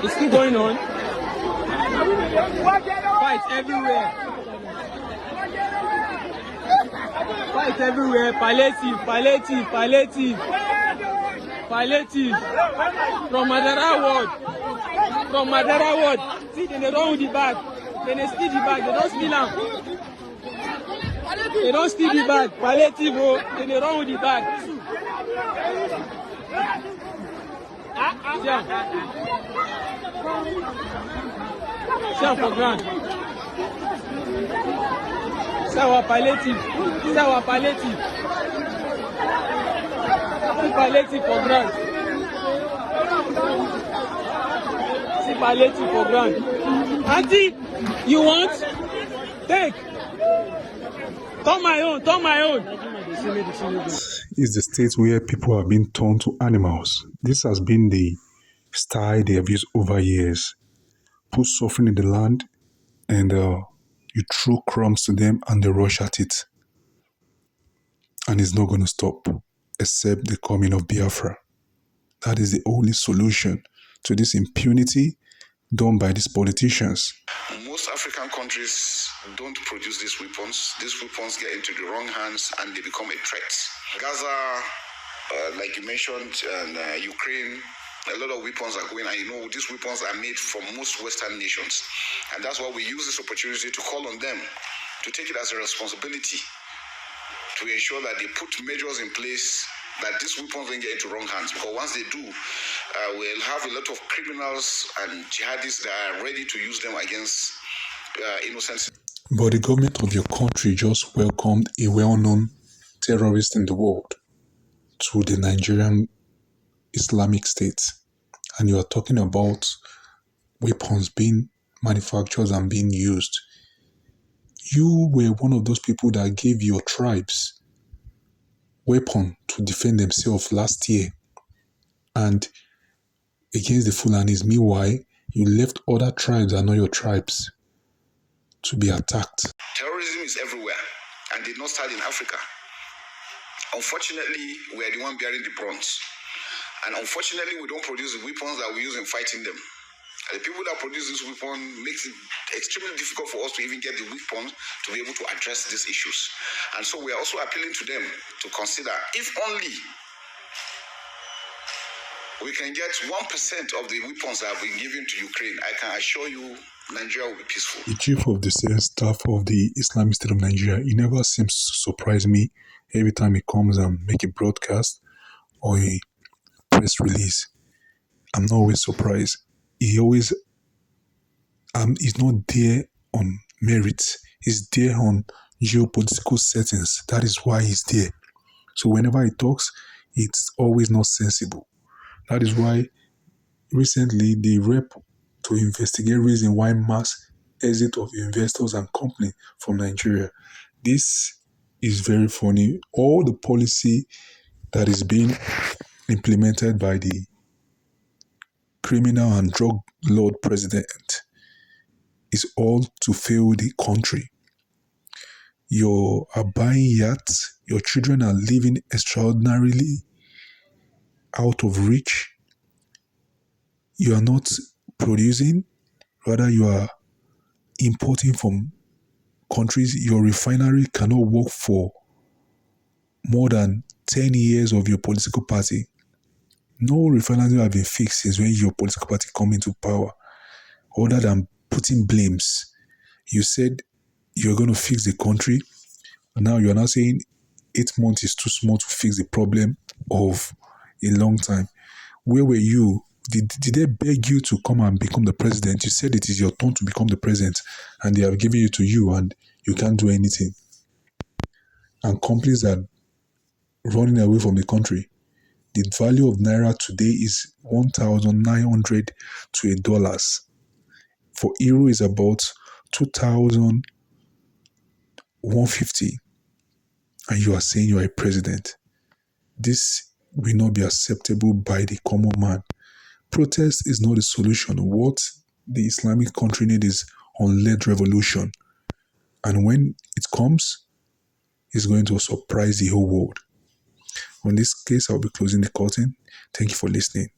It's still going on. Fight everywhere. Fight everywhere. Palliative. From Madara ward. See, they run with the bag. They steal the bag. They don't steal them. They don't steal the bag. Palliative, they run with the bag. Share for grand. Sour palliative. Palliative for grand. Palliative for grand. Auntie, you want? Take. Turn my own. It's the state where people have been turned to animals. This has been the style they have used over years. Put suffering in the land and you throw crumbs to them and they rush at it. And it's not going to stop except the coming of Biafra. That is the only solution to this impunity done by these politicians. Most African countries don't produce these weapons. These weapons get into the wrong hands and they become a threat. Gaza, like you mentioned, and Ukraine, a lot of weapons are going, and these weapons are made from most Western nations. And that's why we use this opportunity to call on them to take it as a responsibility to ensure that they put measures in place that these weapons don't get into wrong hands. Because once they do, we'll have a lot of criminals and jihadists that are ready to use them against innocent. But the government of your country just welcomed a well-known terrorist in the world to the Nigerian Islamic State. And you are talking about weapons being manufactured and being used. You were one of those people that gave your tribes weapon to defend themselves last year and against the Fulanis. Meanwhile, you left other tribes and not your tribes to be attacked. Terrorism is everywhere and did not start in Africa. Unfortunately, we are the one bearing the brunt. And unfortunately, we don't produce the weapons that we use in fighting them. And the people that produce this weapon makes it extremely difficult for us to even get the weapons to be able to address these issues. And so we are also appealing to them to consider, if only we can get 1% of the weapons that have been given to Ukraine, I can assure you Nigeria will be peaceful. The chief of the senior staff of the Islamic State of Nigeria, he never seems to surprise me every time he comes and make a broadcast or a press release. I'm not always surprised. He always, he's not there on merit. He's there on geopolitical settings. That is why he's there. So whenever he talks, it's always not sensible. That is why recently the rep to investigate reason why mass exit of investors and company from Nigeria. This is very funny. All the policy that is being implemented by the criminal and drug lord president is all to fail the country. You are buying yachts, your children are living extraordinarily out of reach. You are not producing, rather you are importing from countries. Your refinery cannot work for more than 10 years of your political party. No refinery have been fixed since when your political party come into power. Other than putting blames. You said you're going to fix the country. And now you're now saying 8 months is too small to fix the problem of a long time. Where were you? Did they beg you to come and become the president? You said it is your turn to become the president and they have given it to you and you can't do anything. And companies are running away from the country. The value of Naira today is 1,900 to $1. For Euro is about 2,150. And you are saying you are a president. This will not be acceptable by the common man. Protest is not the solution. What the Islamic country needs is unled revolution. And when it comes, it's going to surprise the whole world. On this case, I'll be closing the curtain. Thank you for listening.